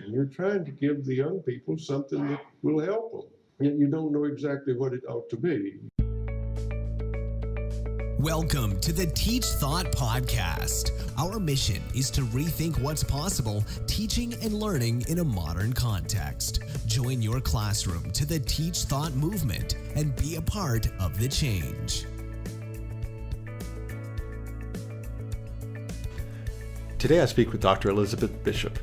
education. You're trying to give the young people something that will help them, yet you don't know exactly what it ought to be. Welcome to the Teach Thought Podcast. Our mission is to rethink what's possible teaching and learning in a modern context. Join your classroom to the Teach Thought movement and be a part of the change. Today I speak with Dr. Elizabeth Bishop.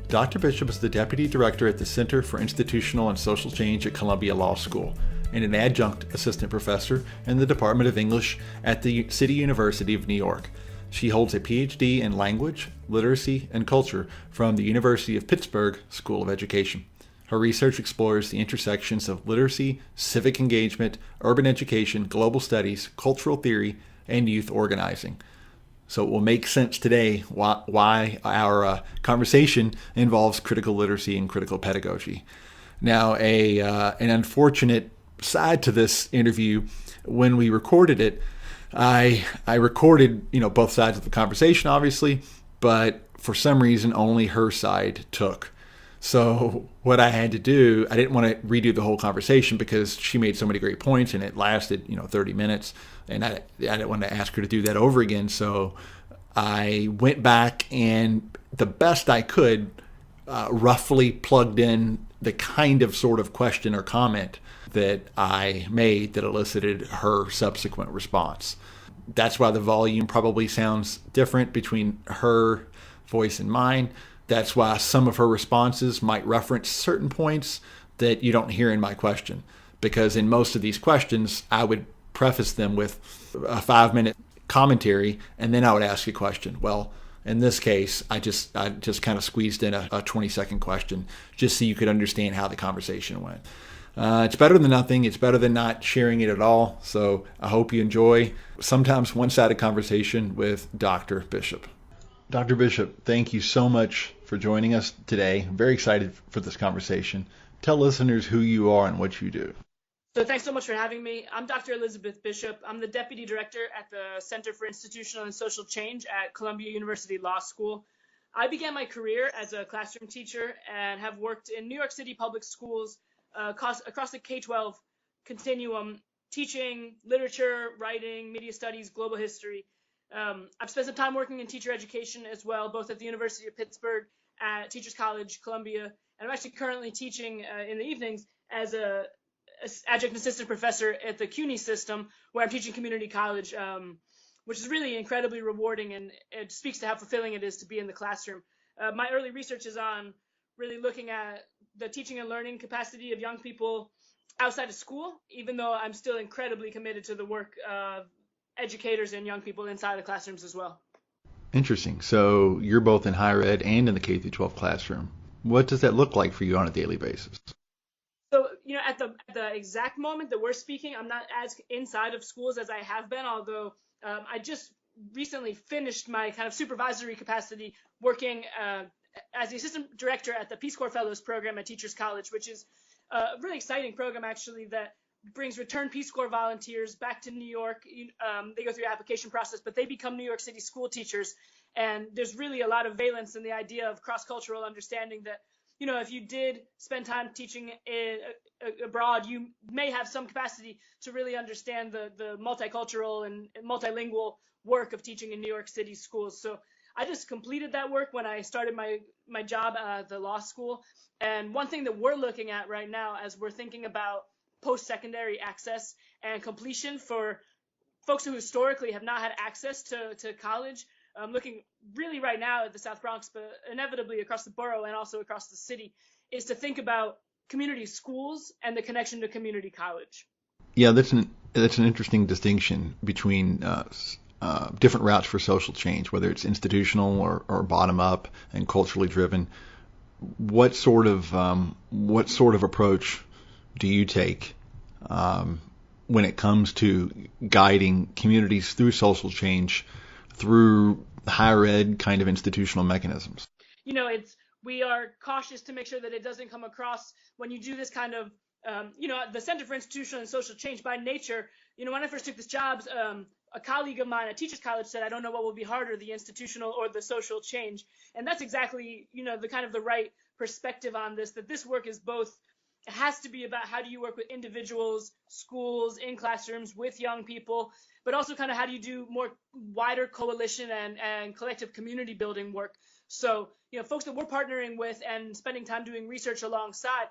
Dr. Bishop is the Deputy Director at the Center for Institutional and Social Change at Columbia Law School and an adjunct assistant professor in the Department of English at the City University of New York. She holds a PhD in Language, Literacy, and Culture from the University of Pittsburgh School of Education. Her research explores the intersections of literacy, civic engagement, urban education, global studies, cultural theory, and youth organizing. So it will make sense today why our conversation involves critical literacy and critical pedagogy. Now, an unfortunate side to this interview, when we recorded it, I recorded both sides of the conversation, obviously, but for some reason only her side took. So what I had to do, I didn't want to redo the whole conversation because she made so many great points and it lasted 30 minutes, and I didn't want to ask her to do that over again. So I went back and the best I could roughly plugged in the kind of sort of question or comment that I made that elicited her subsequent response. That's why the volume probably sounds different between her voice and mine. That's why some of her responses might reference certain points that you don't hear in my question. Because in most of these questions, I would preface them with a 5-minute commentary, and then I would ask a question. Well, in this case, I just kind of squeezed in a 20-second question just so you could understand how the conversation went. It's better than nothing. It's better than not sharing it at all. So I hope you enjoy sometimes one-sided conversation with Dr. Bishop. Dr. Bishop, thank you so much for joining us today. I'm very excited for this conversation. Tell listeners who you are and what you do. So thanks so much for having me. I'm Dr. Elizabeth Bishop. I'm the Deputy Director at the Center for Institutional and Social Change at Columbia University Law School. I began my career as a classroom teacher and have worked in New York City public schools across the K-12 continuum, teaching literature, writing, media studies, global history. I've spent some time working in teacher education as well, both at the University of Pittsburgh, at Teachers College, Columbia, and I'm actually currently teaching in the evenings as a adjunct assistant professor at the CUNY system, where I'm teaching community college, which is really incredibly rewarding, and it speaks to how fulfilling it is to be in the classroom. My early research is on really looking at the teaching and learning capacity of young people outside of school, even though I'm still incredibly committed to the work of educators and young people inside the classrooms as well. Interesting. So you're both in higher ed and in the K-12 classroom. What does that look like for you on a daily basis? So, at the exact moment that we're speaking, I'm not as inside of schools as I have been, although I just recently finished my kind of supervisory capacity working as the assistant director at the Peace Corps Fellows program at Teachers College, which is a really exciting program, actually, that brings returned Peace Corps volunteers back to New York. They go through the application process, but they become New York City school teachers. And there's really a lot of valence in the idea of cross-cultural understanding that, if you did spend time teaching abroad, you may have some capacity to really understand the multicultural and multilingual work of teaching in New York City schools. So I just completed that work when I started my job at the law school. And one thing that we're looking at right now as we're thinking about post-secondary access and completion for folks who historically have not had access to college, looking really right now at the South Bronx, but inevitably across the borough and also across the city, is to think about community schools and the connection to community college. Yeah, that's an interesting distinction between different routes for social change, whether it's institutional or bottom up and culturally driven. What sort of approach do you take when it comes to guiding communities through social change through higher ed kind of institutional mechanisms? We are cautious to make sure that it doesn't come across when you do this kind of, the Center for Institutional and Social Change by nature, when I first took this job, a colleague of mine at Teachers College said, I don't know what will be harder, the institutional or the social change. And that's exactly, the kind of the right perspective on this, that this work is both, it has to be about how do you work with individuals, schools, in classrooms, with young people, but also kind of how do you do more wider coalition and collective community building work. So, folks that we're partnering with and spending time doing research alongside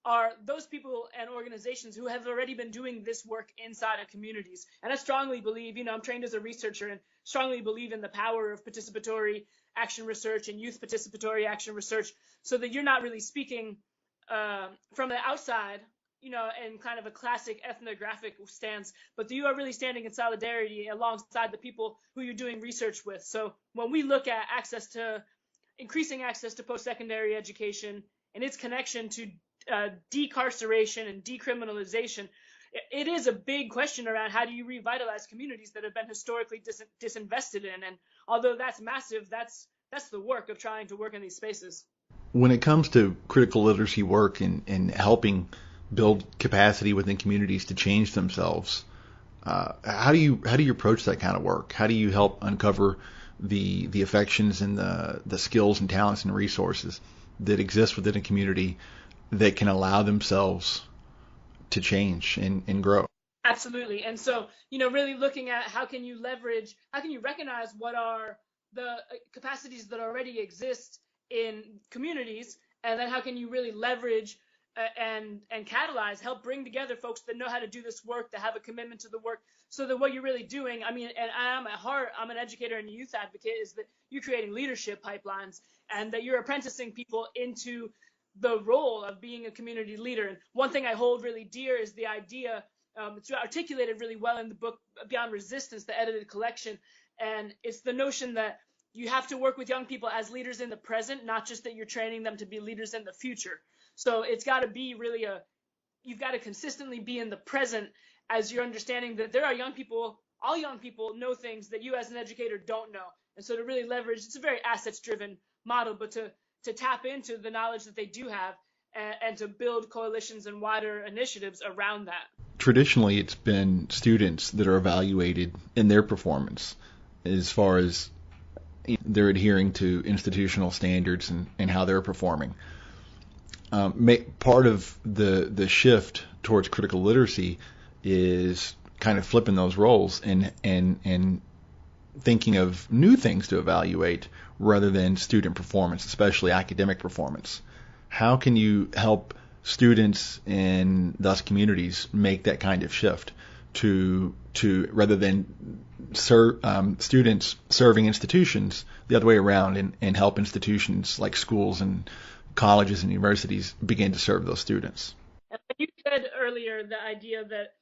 are those people and organizations who have already been doing this work inside of communities. And I strongly believe, I'm trained as a researcher and strongly believe in the power of participatory action research and youth participatory action research, so that you're not really speaking from the outside, in kind of a classic ethnographic stance, but you are really standing in solidarity alongside the people who you're doing research with. So when we look at increasing access to post-secondary education and its connection to decarceration and decriminalization, it is a big question around how do you revitalize communities that have been historically disinvested in. And although that's massive, that's the work of trying to work in these spaces. When it comes to critical literacy work and helping build capacity within communities to change themselves, how do you approach that kind of work? How do you help uncover the affections and the skills and talents and resources that exist within a community that can allow themselves to change and grow? Absolutely. And so, really looking at how can you recognize what are the capacities that already exist in communities, and then how can you really leverage and catalyze, help bring together folks that know how to do this work, that have a commitment to the work, so that what you're really doing, and I'm at heart, I'm an educator and a youth advocate, is that you're creating leadership pipelines and that you're apprenticing people into the role of being a community leader. And one thing I hold really dear is the idea, it's articulated really well in the book Beyond Resistance, the edited collection, and it's the notion that you have to work with young people as leaders in the present, not just that you're training them to be leaders in the future. So it's got to be really you've got to consistently be in the present as you're understanding that there are young people, all young people know things that you as an educator don't know. And so to really leverage, it's a very assets driven model, but to tap into the knowledge that they do have and to build coalitions and wider initiatives around that. Traditionally, it's been students that are evaluated in their performance as far as they're adhering to institutional standards and how they're performing. Part of the shift towards critical literacy is kind of flipping those roles and thinking of new things to evaluate rather than student performance, especially academic performance. How can you help students and thus communities make that kind of shift to rather than students serving institutions the other way around and help institutions like schools and colleges and universities begin to serve those students? You said earlier the idea that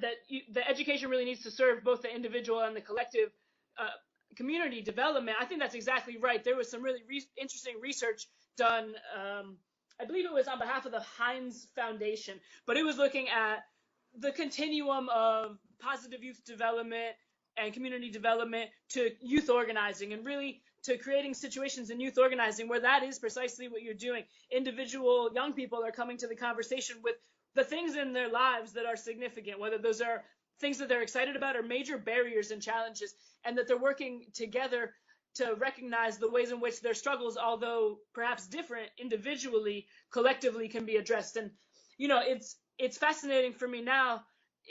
the education really needs to serve both the individual and the collective community development. I think that's exactly right. There was some really interesting research done, I believe it was on behalf of the Heinz Foundation, but it was looking at the continuum of positive youth development and community development to youth organizing, and really to creating situations in youth organizing where that is precisely what you're doing. Individual young people are coming to the conversation with the things in their lives that are significant, whether those are things that they're excited about or major barriers and challenges, and that they're working together to recognize the ways in which their struggles, although perhaps different individually, collectively can be addressed. And, it's fascinating for me now,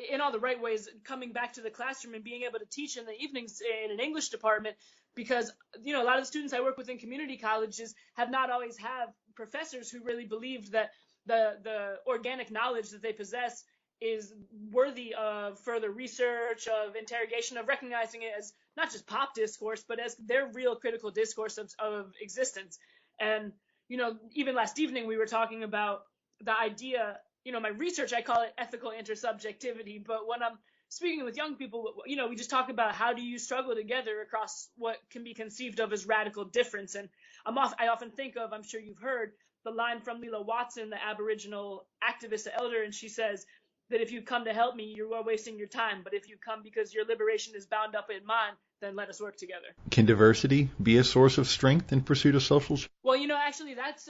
in all the right ways, coming back to the classroom and being able to teach in the evenings in an English department, because, a lot of the students I work with in community colleges have not always had professors who really believed that the organic knowledge that they possess is worthy of further research, of interrogation, of recognizing it as not just pop discourse, but as their real critical discourse of existence. And, even last evening we were talking about the idea, my research, I call it ethical intersubjectivity, but when I'm speaking with young people, we just talk about how do you struggle together across what can be conceived of as radical difference. And I often think of, I'm sure you've heard, the line from Lila Watson, the Aboriginal activist elder, and she says that if you come to help me, you are wasting your time. But if you come because your liberation is bound up in mine, then let us work together. Can diversity be a source of strength in pursuit of social change? Well, actually, that's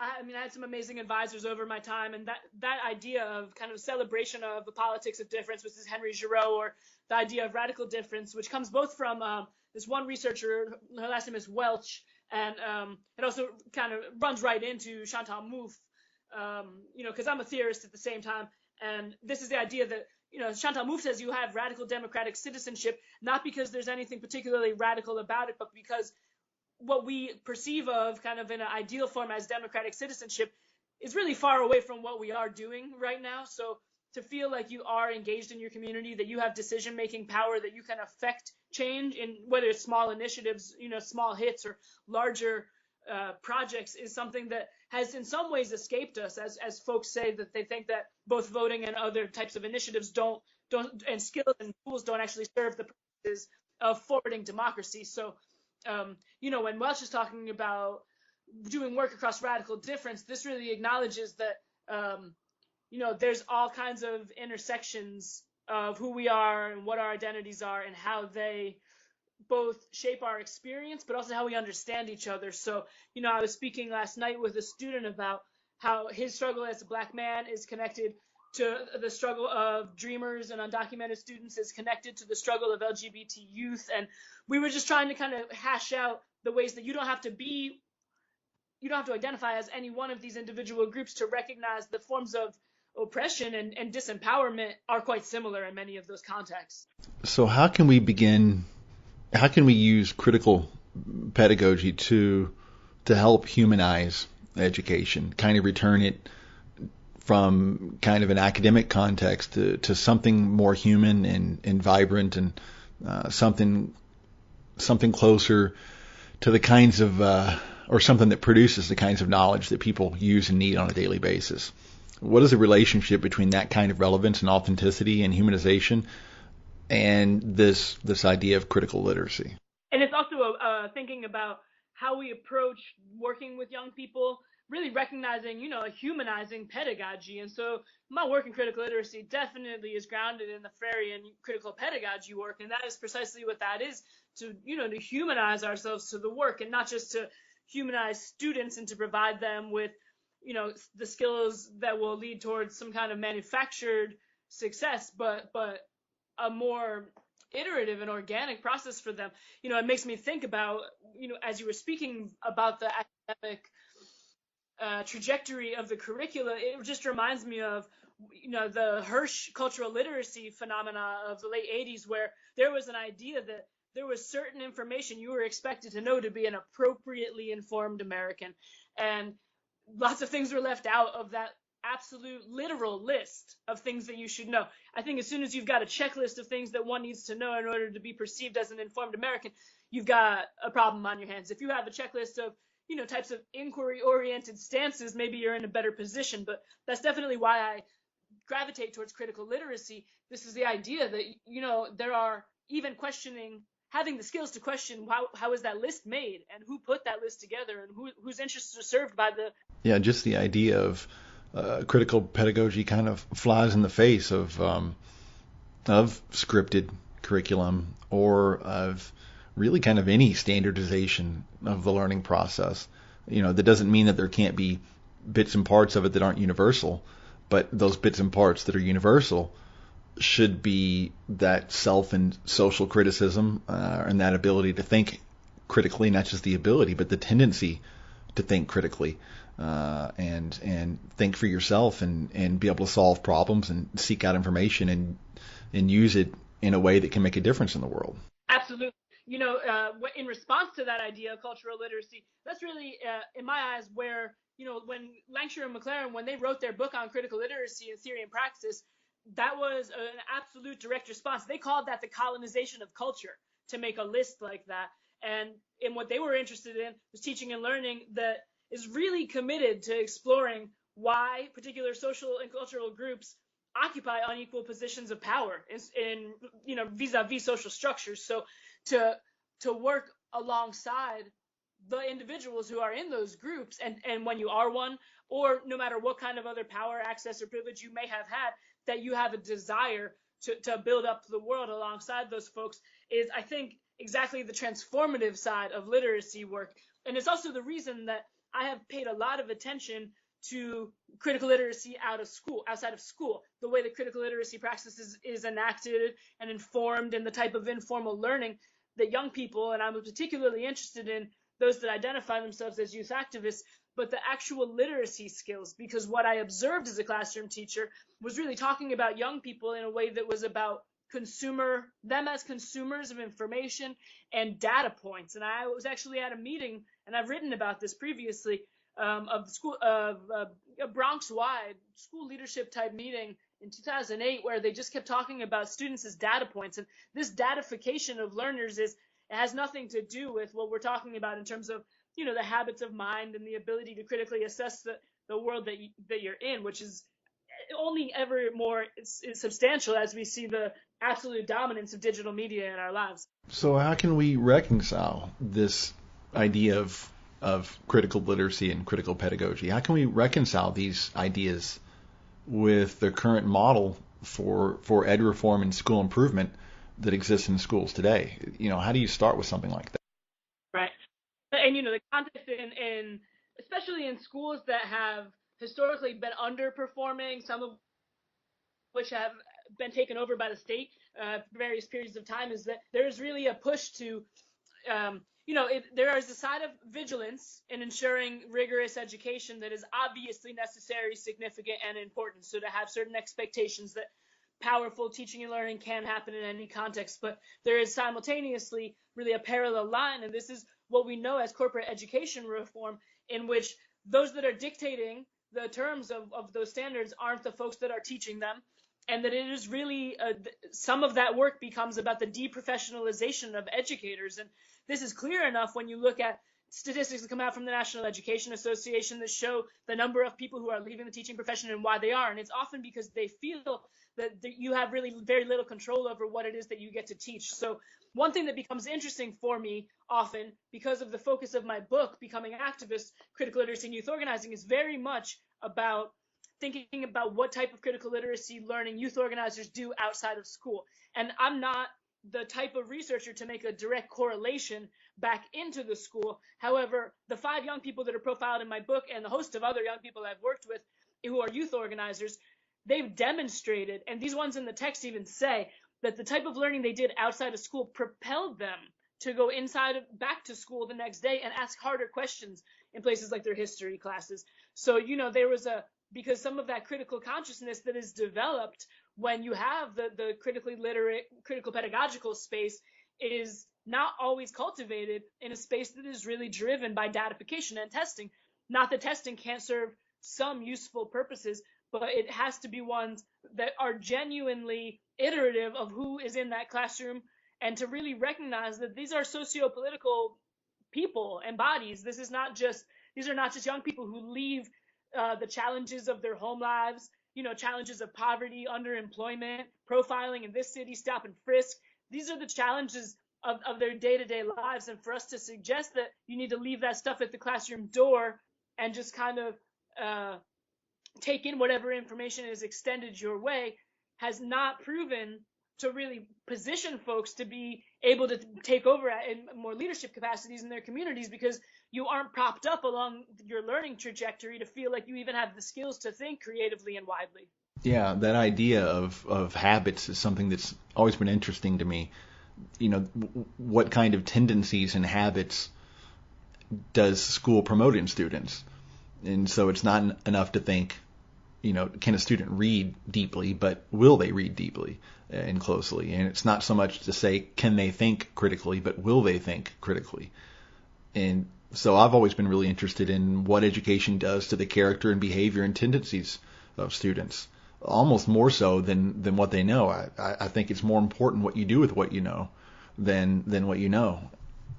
I had some amazing advisors over my time, and that idea of kind of celebration of the politics of difference, which is Henry Giroux, or the idea of radical difference, which comes both from this one researcher, her last name is Welch, And it also kind of runs right into Chantal Mouffe, because I'm a theorist at the same time. And this is the idea that, Chantal Mouffe says you have radical democratic citizenship, not because there's anything particularly radical about it, but because what we perceive of kind of in an ideal form as democratic citizenship is really far away from what we are doing right now. So to feel like you are engaged in your community, that you have decision-making power, that you can affect change in whether it's small initiatives, small hits, or larger projects, is something that has in some ways escaped us, as folks say that they think that both voting and other types of initiatives don't and skills and tools don't actually serve the purposes of forwarding democracy. So, when Welch is talking about doing work across radical difference, this really acknowledges that, there's all kinds of intersections of who we are and what our identities are and how they both shape our experience, but also how we understand each other. So, I was speaking last night with a student about how his struggle as a Black man is connected to the struggle of Dreamers and undocumented students, is connected to the struggle of LGBT youth. And we were just trying to kind of hash out the ways that you don't have to identify as any one of these individual groups to recognize the forms of oppression and disempowerment are quite similar in many of those contexts. So how can we use critical pedagogy to help humanize education, kind of return it from kind of an academic context to something more human and vibrant, and something closer to the kinds of or something that produces the kinds of knowledge that people use and need on a daily basis? What is the relationship between that kind of relevance and authenticity and humanization and this idea of critical literacy? And it's also thinking about how we approach working with young people, really recognizing, a humanizing pedagogy. And so my work in critical literacy definitely is grounded in the Freirean critical pedagogy work. And that is precisely what that is, to humanize ourselves to the work, and not just to humanize students and to provide them with, the skills that will lead towards some kind of manufactured success, but a more iterative and organic process for them. It makes me think about, as you were speaking about the academic trajectory of the curricula, it just reminds me of, the Hirsch cultural literacy phenomena of the late 80s, where there was an idea that there was certain information you were expected to know to be an appropriately informed American. And lots of things were left out of that absolute literal list of things that you should know. I think as soon as you've got a checklist of things that one needs to know in order to be perceived as an informed American, you've got a problem on your hands. If you have a checklist of, types of inquiry-oriented stances, maybe you're in a better position. But that's definitely why I gravitate towards critical literacy. This is the idea that, there are even having the skills to question how is that list made, and who put that list together, and whose interests are served by the... Yeah, just the idea of critical pedagogy kind of flies in the face of scripted curriculum, or of really kind of any standardization of the learning process. That doesn't mean that there can't be bits and parts of it that aren't universal, but those bits and parts that are universal should be that self and social criticism, and that ability to think critically, not just the ability, but the tendency to think critically, and think for yourself, and be able to solve problems and seek out information and use it in a way that can make a difference in the world. Absolutely. In response to that idea of cultural literacy, that's really, in my eyes, where, when Langsher and McLaren, when they wrote their book on critical literacy in theory and praxis, that was an absolute direct response. They called that the colonization of culture, to make a list like that. And what they were interested in was teaching and learning that is really committed to exploring why particular social and cultural groups occupy unequal positions of power in vis-a-vis social structures. So to work alongside the individuals who are in those groups, and when you are one, or no matter what kind of other power, access, or privilege you may have had, that you have a desire to build up the world alongside those folks, is, I think, exactly the transformative side of literacy work. And it's also the reason that I have paid a lot of attention to critical literacy outside of school, the way that critical literacy practice is enacted and informed, and the type of informal learning that young people, and I'm particularly interested in those that identify themselves as youth activists, but the actual literacy skills. Because what I observed as a classroom teacher was really talking about young people in a way that was about them as consumers of information and data points. And I was actually at a meeting, and I've written about this previously, of the school of a Bronx-wide school leadership type meeting in 2008, where they just kept talking about students as data points. And this datification of learners it has nothing to do with what we're talking about in terms of, the habits of mind and the ability to critically assess the world that you're in, which is only ever more substantial as we see the absolute dominance of digital media in our lives. So how can we reconcile this idea of critical literacy and critical pedagogy? How can we reconcile these ideas with the current model for ed reform and school improvement that exists in schools today? How do you start with something like that? Right. And, the context in especially in schools that have historically been underperforming, some of which have been taken over by the state various periods of time, is that there's really a push to, there is a side of vigilance in ensuring rigorous education that is obviously necessary, significant, and important. So to have certain expectations that powerful teaching and learning can happen in any context, but there is simultaneously really a parallel line, and this is what we know as corporate education reform, in which those that are dictating the terms of those standards aren't the folks that are teaching them, and that it is really some of that work becomes about the deprofessionalization of educators. And this is clear enough when you look at statistics that come out from the National Education Association that show the number of people who are leaving the teaching profession and why they are. And it's often because they feel that you have really very little control over what it is that you get to teach. So one thing that becomes interesting for me often, because of the focus of my book, Becoming Activists, Critical Literacy and Youth Organizing, is very much about thinking about what type of critical literacy learning youth organizers do outside of school. And I'm not the type of researcher to make a direct correlation back into the school. However, the 5 young people that are profiled in my book and the host of other young people I've worked with who are youth organizers, they've demonstrated, and these ones in the text even say, that the type of learning they did outside of school propelled them to go back to school the next day and ask harder questions in places like their history classes. So, there was because some of that critical consciousness that is developed when you have the critically literate, critical pedagogical space is not always cultivated in a space that is really driven by datification and testing. Not that testing can't serve some useful purposes, but it has to be ones that are genuinely iterative of who is in that classroom, and to really recognize that these are socio-political people and bodies. These are not just young people who leave the challenges of their home lives, challenges of poverty, underemployment, profiling in this city, stop and frisk. These are the challenges of their day-to-day lives. And for us to suggest that you need to leave that stuff at the classroom door and just kind of take in whatever information is extended your way has not proven to really position folks to be able to take over in more leadership capacities in their communities, because you aren't propped up along your learning trajectory to feel like you even have the skills to think creatively and widely. Yeah, that idea of habits is something that's always been interesting to me. What kind of tendencies and habits does school promote in students? And so it's not enough to think, can a student read deeply, but will they read deeply and closely? And it's not so much to say, can they think critically, but will they think critically? And so I've always been really interested in what education does to the character and behavior and tendencies of students, almost more so than what they know. I think it's more important what you do with what you know than what you know,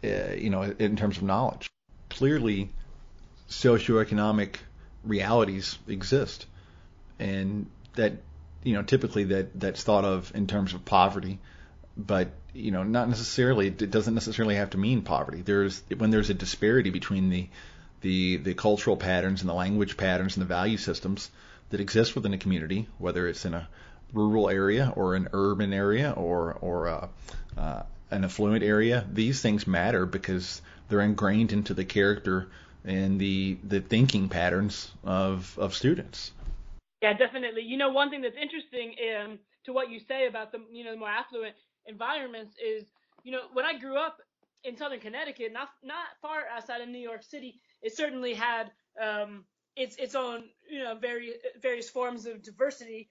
in terms of knowledge. Clearly, socioeconomic realities exist, and that typically that's thought of in terms of poverty, but not necessarily. It doesn't necessarily have to mean poverty. When there's a disparity between the cultural patterns and the language patterns and the value systems that exist within a community, whether it's in a rural area or an urban area or an affluent area, these things matter because they're ingrained into the character and the thinking patterns of students. Yeah, definitely. One thing that's interesting to what you say about the more affluent environments is, when I grew up, in Southern Connecticut, not far outside of New York City, it certainly had its own, various forms of diversity,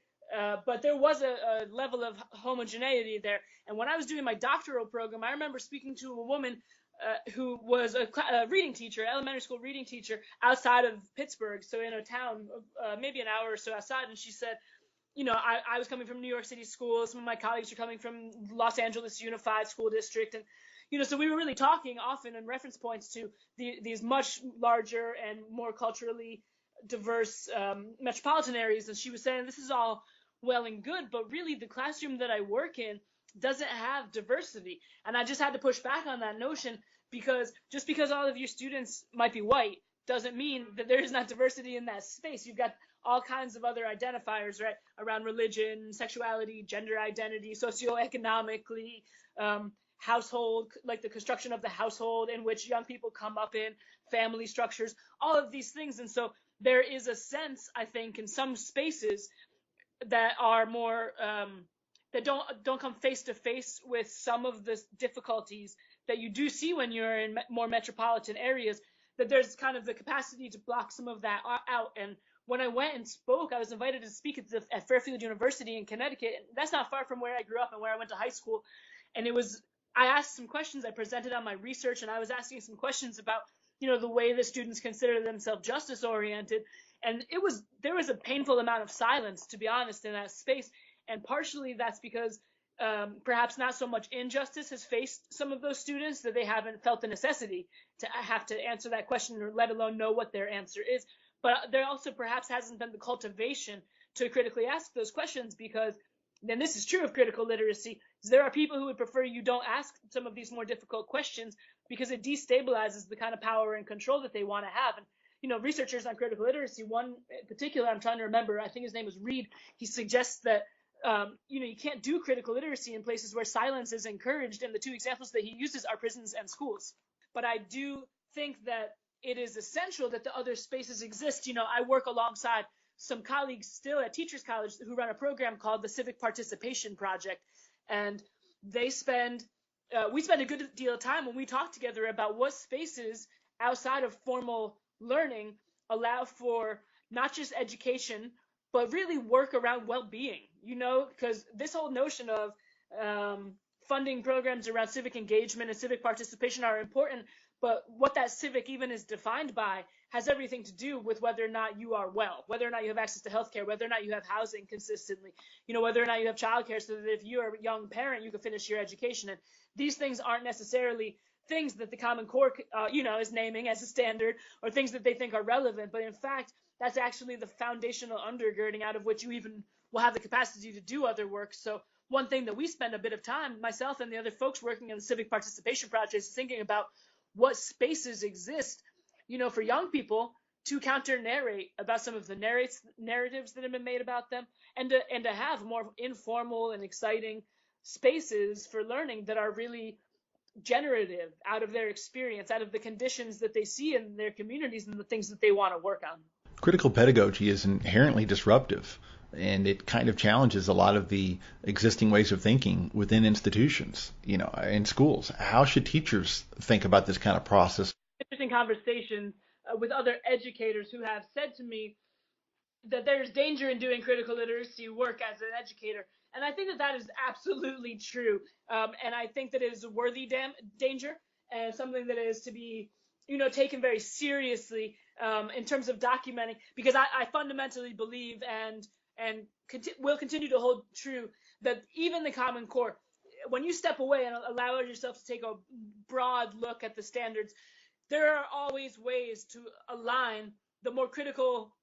but there was a level of homogeneity there. And when I was doing my doctoral program, I remember speaking to a woman who was a reading teacher, elementary school reading teacher outside of Pittsburgh, so in a town maybe an hour or so outside, and she said, I was coming from New York City schools, some of my colleagues are coming from Los Angeles Unified School District, and so we were really talking often in reference points to these much larger and more culturally diverse metropolitan areas. And she was saying, this is all well and good, but really the classroom that I work in doesn't have diversity. And I just had to push back on that notion, because just because all of your students might be white doesn't mean that there is not diversity in that space. You've got all kinds of other identifiers, right, around religion, sexuality, gender identity, socioeconomically, household, like the construction of the household in which young people come up in, family structures, all of these things. And so there is a sense, I think, in some spaces that are more that don't come face to face with some of the difficulties that you do see when you're in more metropolitan areas, that there's kind of the capacity to block some of that out. And when I went and spoke, I was invited to speak at Fairfield University in Connecticut. That's not far from where I grew up and where I went to high school. And I asked some questions, I presented on my research, and I was asking some questions about, the way the students consider themselves justice oriented. And there was a painful amount of silence, to be honest, in that space. And partially that's because perhaps not so much injustice has faced some of those students that they haven't felt the necessity to have to answer that question, or let alone know what their answer is. But there also perhaps hasn't been the cultivation to critically ask those questions, because then this is true of critical literacy. There are people who would prefer you don't ask some of these more difficult questions, because it destabilizes the kind of power and control that they want to have. And researchers on critical literacy, one in particular I'm trying to remember, I think his name was Reed, he suggests that you can't do critical literacy in places where silence is encouraged, and the two examples that he uses are prisons and schools. But I do think that it is essential that the other spaces exist. I work alongside some colleagues still at Teachers College who run a program called the Civic Participation Project, and we spend a good deal of time when we talk together about what spaces outside of formal learning allow for not just education, but really work around well-being, because this whole notion of funding programs around civic engagement and civic participation are important, but what that civic even is defined by has everything to do with whether or not you are well, whether or not you have access to healthcare, whether or not you have housing consistently, whether or not you have childcare, so that if you're a young parent, you can finish your education. And these things aren't necessarily things that the Common Core, is naming as a standard, or things that they think are relevant. But in fact, that's actually the foundational undergirding out of which you even will have the capacity to do other work. So one thing that we spend a bit of time, myself and the other folks working on the Civic Participation Project, is thinking about what spaces exist, for young people to counter-narrate about some of the narratives that have been made about them, and to have more informal and exciting spaces for learning that are really generative out of their experience, out of the conditions that they see in their communities and the things that they want to work on. Critical pedagogy is inherently disruptive, and it kind of challenges a lot of the existing ways of thinking within institutions, in schools. How should teachers think about this kind of process? Interesting conversations with other educators who have said to me that there's danger in doing critical literacy work as an educator. And I think that is absolutely true. And I think that it is a worthy danger, and something that is to be, taken very seriously in terms of documenting, because I fundamentally believe and will continue to hold true that even the Common Core, when you step away and allow yourself to take a broad look at the standards, there are always ways to align the more critical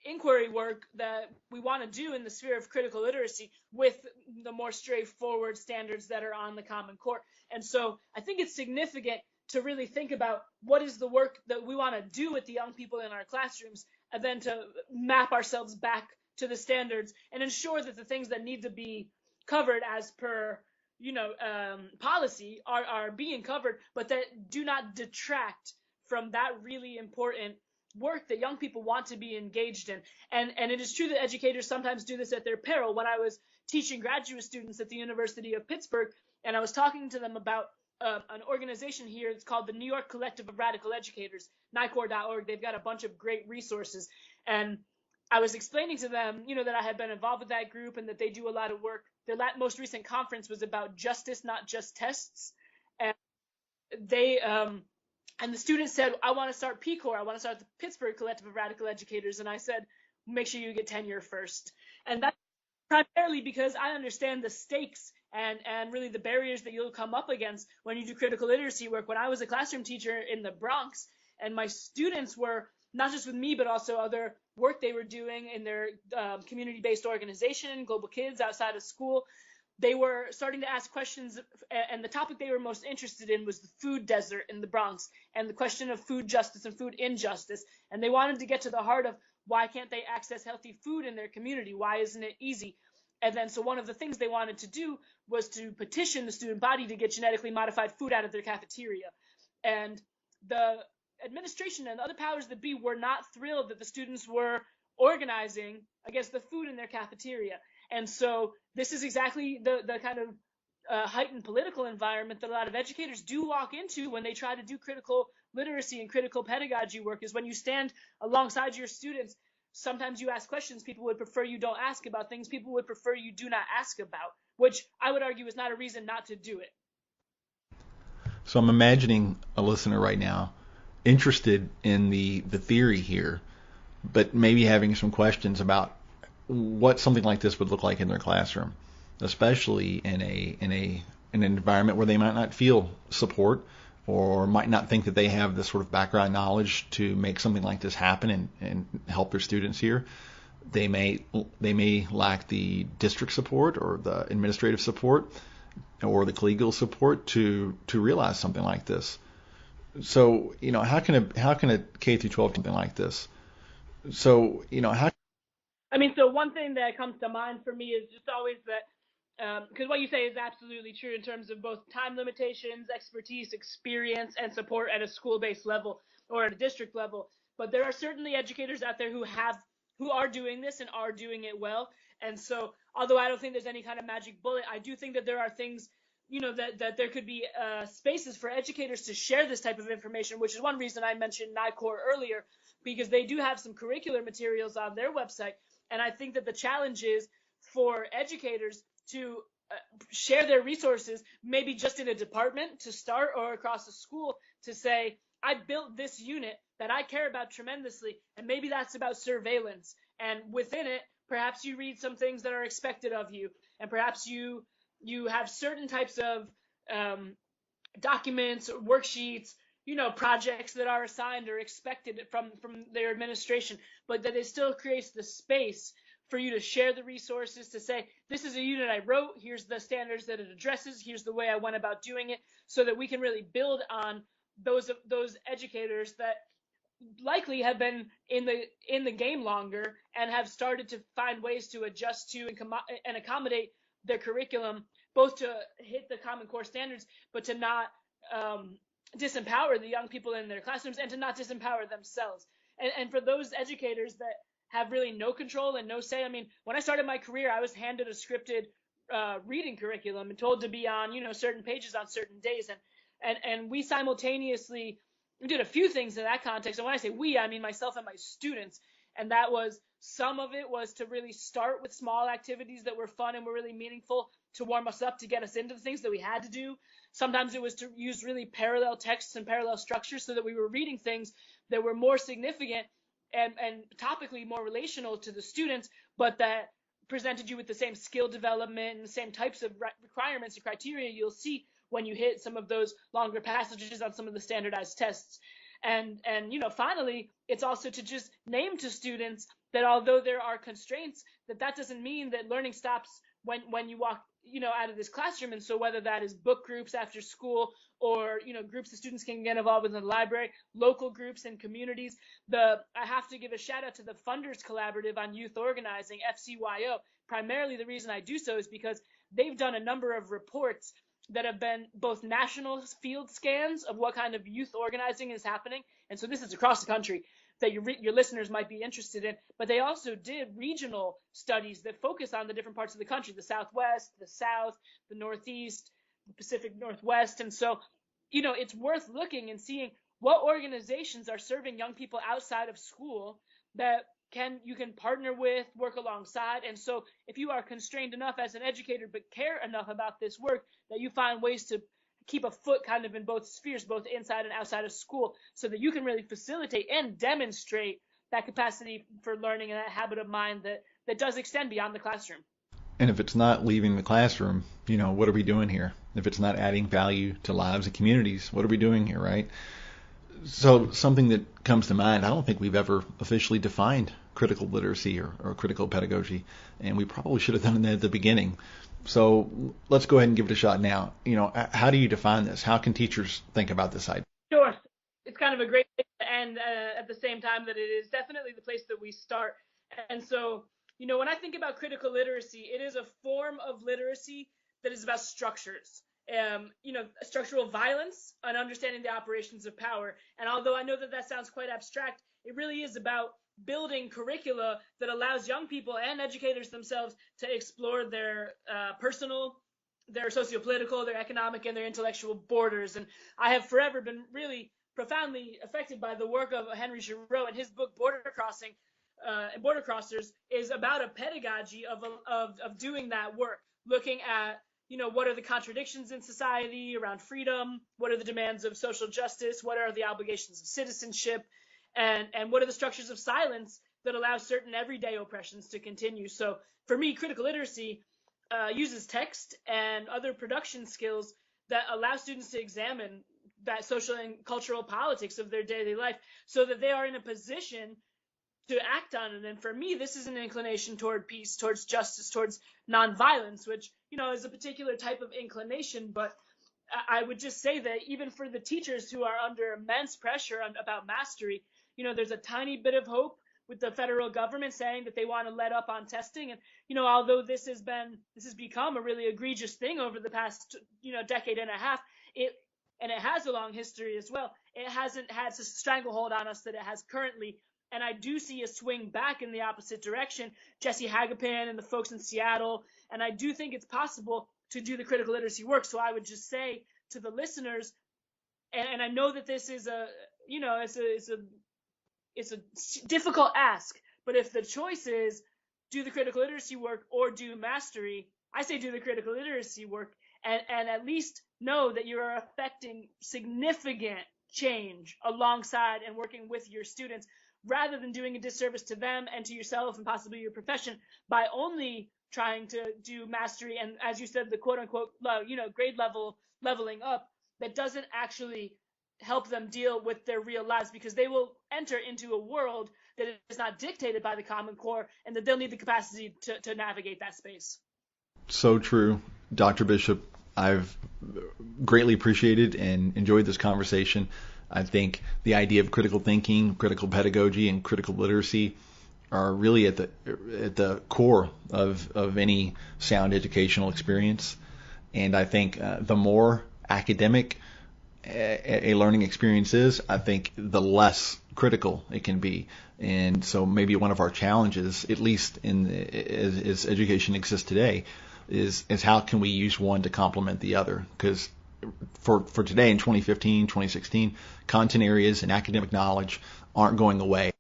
inquiry work that we want to do in the sphere of critical literacy with the more straightforward standards that are on the Common Core. And so I think it's significant to really think about what is the work that we want to do with the young people in our classrooms, and then to map ourselves back to the standards and ensure that the things that need to be covered as per policy are being covered, but that do not detract from that really important work that young people want to be engaged in. And it is true that educators sometimes do this at their peril. When I was teaching graduate students at the University of Pittsburgh, and I was talking to them about an organization here. It's called the New York Collective of Radical Educators, NYCOR.org. They've got a bunch of great resources. And I was explaining to them, that I had been involved with that group and that they do a lot of work. Their most recent conference was about justice, not just tests. And they and the students said, I want to start PCOR. I want to start the Pittsburgh Collective of Radical Educators. And I said, make sure you get tenure first. And that's primarily because I understand the stakes and really the barriers that you'll come up against when you do critical literacy work. When I was a classroom teacher in the Bronx, and my students were, not just with me, but also other work they were doing in their community-based organization, Global Kids, outside of school, they were starting to ask questions, and the topic they were most interested in was the food desert in the Bronx and the question of food justice and food injustice. And they wanted to get to the heart of why can't they access healthy food in their community? Why isn't it easy? And then so one of the things they wanted to do was to petition the student body to get genetically modified food out of their cafeteria. And the administration and other powers that be were not thrilled that the students were organizing against the food in their cafeteria. And so this is exactly the kind of heightened political environment that a lot of educators do walk into when they try to do critical literacy and critical pedagogy work, is when you stand alongside your students. Sometimes you ask questions people would prefer you don't ask about, things people would prefer you do not ask about, which I would argue is not a reason not to do it. So I'm imagining a listener right now interested in the theory here, but maybe having some questions about what something like this would look like in their classroom, especially in an environment where they might not feel support or might not think that they have the sort of background knowledge to make something like this happen and help their students here. They may lack the district support or the administrative support or the collegial support to realize something like this. So, how can a K through 12 something like this? So, so one thing that comes to mind for me is just always that, because what you say is absolutely true in terms of both time limitations, expertise, experience, and support at a school-based level or at a district level. But there are certainly educators out there who are doing this and are doing it well. And so, although I don't think there's any kind of magic bullet, I do think that there are things, that there could be spaces for educators to share this type of information, which is one reason I mentioned NYCOR earlier, because they do have some curricular materials on their website. And I think that the challenge is for educators to share their resources, maybe just in a department to start or across the school, to say, I built this unit that I care about tremendously, and maybe that's about surveillance. And within it, perhaps you read some things that are expected of you, and perhaps you have certain types of documents, or worksheets, projects that are assigned or expected from their administration, but that it still creates the space for you to share the resources, to say, this is a unit I wrote, here's the standards that it addresses, here's the way I went about doing it, so that we can really build on those educators that likely have been in the game longer and have started to find ways to adjust to and accommodate their curriculum, both to hit the Common Core standards, but to not disempower the young people in their classrooms and to not disempower themselves. And for those educators that have really no control and no say, when I started my career, I was handed a scripted reading curriculum and told to be on, certain pages on certain days. And we simultaneously did a few things in that context. And when I say we, I mean myself and my students. And that was, some of it was to really start with small activities that were fun and were really meaningful to warm us up, to get us into the things that we had to do. Sometimes it was to use really parallel texts and parallel structures so that we were reading things that were more significant and topically more relational to the students, but that presented you with the same skill development and the same types of requirements and criteria you'll see when you hit some of those longer passages on some of the standardized tests. And finally, it's also to just name to students that although there are constraints, that doesn't mean that learning stops when you walk out of this classroom. And so whether that is book groups after school or groups that students can get involved with in the library, local groups and communities, I have to give a shout out to the Funders Collaborative on Youth Organizing, FCYO. Primarily the reason I do so is because they've done a number of reports that have been both national field scans of what kind of youth organizing is happening, and so this is across the country, that your listeners might be interested in, but they also did regional studies that focus on the different parts of the country, the Southwest, the South, the Northeast, the Pacific Northwest. And so, it's worth looking and seeing what organizations are serving young people outside of school that you can partner with, work alongside. And so if you are constrained enough as an educator but care enough about this work, that you find ways to keep a foot kind of in both spheres, both inside and outside of school, so that you can really facilitate and demonstrate that capacity for learning and that habit of mind that does extend beyond the classroom. And if it's not leaving the classroom, what are we doing here? If it's not adding value to lives and communities, what are we doing here, right? So something that comes to mind, I don't think we've ever officially defined critical literacy or critical pedagogy, and we probably should have done that at the beginning. So let's go ahead and give it a shot now. How do you define this? How can teachers think about this idea? Sure. It's kind of a great place to end at the same time that it is definitely the place that we start. And so, when I think about critical literacy, it is a form of literacy that is about structures. Structural violence and understanding the operations of power. And although I know that sounds quite abstract, it really is about building curricula that allows young people and educators themselves to explore their personal, their sociopolitical, their economic, and their intellectual borders. And I have forever been really profoundly affected by the work of Henry Giroux, and his book Border Crossers is about a pedagogy of doing that work, looking at what are the contradictions in society around freedom? What are the demands of social justice? What are the obligations of citizenship? And what are the structures of silence that allow certain everyday oppressions to continue? So for me, critical literacy uses text and other production skills that allow students to examine that social and cultural politics of their daily life so that they are in a position to act on it. And for me, this is an inclination toward peace, towards justice, towards nonviolence, which, is a particular type of inclination. But I would just say that even for the teachers who are under immense pressure about mastery, there's a tiny bit of hope with the federal government saying that they want to let up on testing. And, although this has become a really egregious thing over the past, decade and a half, it has a long history as well. It hasn't had such a stranglehold on us that it has currently. And I do see a swing back in the opposite direction. Jesse Hagapin and the folks in Seattle. And I do think it's possible to do the critical literacy work. So I would just say to the listeners, and I know that this is it's a difficult ask, but if the choice is do the critical literacy work or do mastery, I say do the critical literacy work and at least know that you are affecting significant change alongside and working with your students, rather than doing a disservice to them and to yourself and possibly your profession by only trying to do mastery and, as you said, the quote unquote, grade leveling up that doesn't actually help them deal with their real lives, because they will enter into a world that is not dictated by the Common Core and that they'll need the capacity to navigate that space. So true. Dr. Bishop, I've greatly appreciated and enjoyed this conversation. I think the idea of critical thinking, critical pedagogy, and critical literacy are really at the core of any sound educational experience. And I think the more academic a learning experience is, I think the less critical it can be. And so maybe one of our challenges, at least as education exists today, is how can we use one to complement the other? Because for today in 2015, 2016, content areas and academic knowledge aren't going away.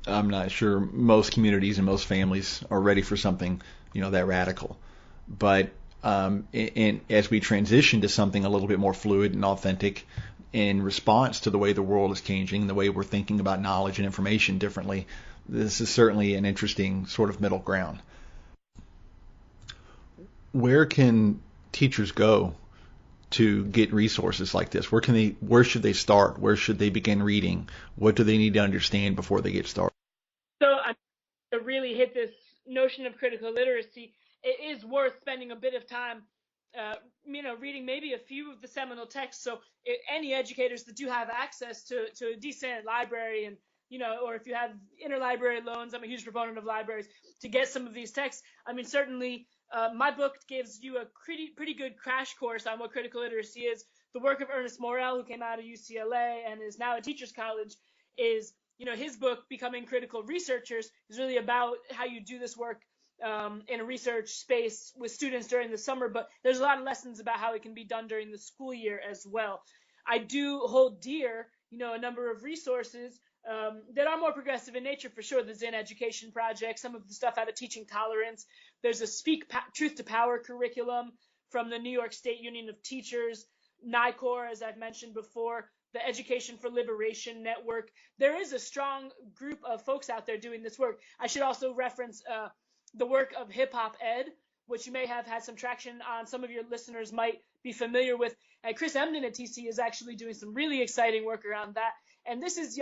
I'm not sure most communities and most families are ready for something, that radical. But as we transition to something a little bit more fluid and authentic in response to the way the world is changing, the way we're thinking about knowledge and information differently, this is certainly an interesting sort of middle ground. Where can teachers go to get resources like this? Where should they start? Where should they begin reading? What do they need to understand before they get started? So to really hit this notion of critical literacy, it is worth spending a bit of time, reading maybe a few of the seminal texts. So any educators that do have access to a decent library and, or if you have interlibrary loans, I'm a huge proponent of libraries, to get some of these texts. Certainly, my book gives you a pretty good crash course on what critical literacy is. The work of Ernest Morrell, who came out of UCLA and is now at Teachers College, is, his book, Becoming Critical Researchers, is really about how you do this work in a research space with students during the summer, but there's a lot of lessons about how it can be done during the school year as well. I do hold dear, a number of resources that are more progressive in nature, for sure. The Zen Education Project, some of the stuff out of Teaching Tolerance. There's a Truth to Power curriculum from the New York State Union of Teachers, NICOR, as I've mentioned before, the Education for Liberation Network. There is a strong group of folks out there doing this work. I should also reference the work of Hip Hop Ed, which you may have had some traction on. Some of your listeners might be familiar with. And Chris Emden at TC is actually doing some really exciting work around that. And this is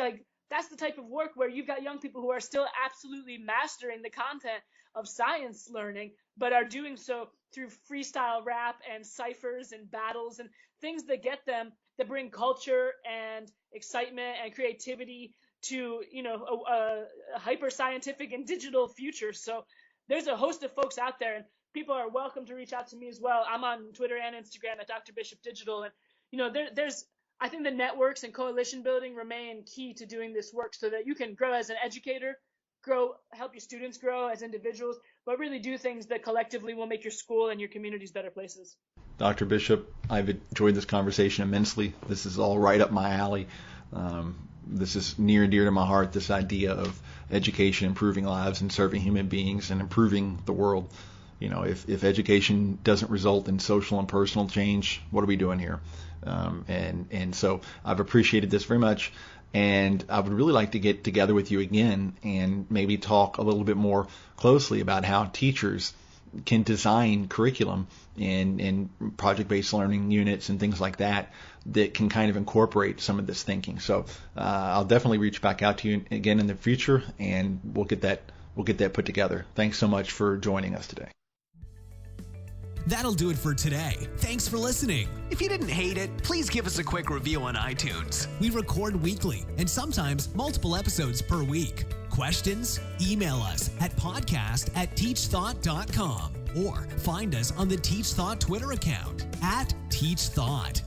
that's the type of work where you've got young people who are still absolutely mastering the content of science learning, but are doing so through freestyle rap and ciphers and battles and things that bring culture and excitement and creativity to, a hyper scientific and digital future. So there's a host of folks out there, and people are welcome to reach out to me as well. I'm on Twitter and Instagram at Dr. Bishop Digital. And, I think the networks and coalition building remain key to doing this work so that you can grow as an educator, help your students grow as individuals, but really do things that collectively will make your school and your communities better places. Dr. Bishop, I've enjoyed this conversation immensely. This is all right up my alley. This is near and dear to my heart, this idea of education, improving lives and serving human beings and improving the world. If education doesn't result in social and personal change, what are we doing here? And so I've appreciated this very much, and I would really like to get together with you again and maybe talk a little bit more closely about how teachers can design curriculum and project-based learning units and things like that can kind of incorporate some of this thinking. So I'll definitely reach back out to you again in the future, and we'll get that put together. Thanks so much for joining us today. That'll do it for today. Thanks for listening. If you didn't hate it, please give us a quick review on iTunes. We record weekly and sometimes multiple episodes per week. Questions? Email us at podcast@teachthought.com or find us on the Teach Thought Twitter account @TeachThought.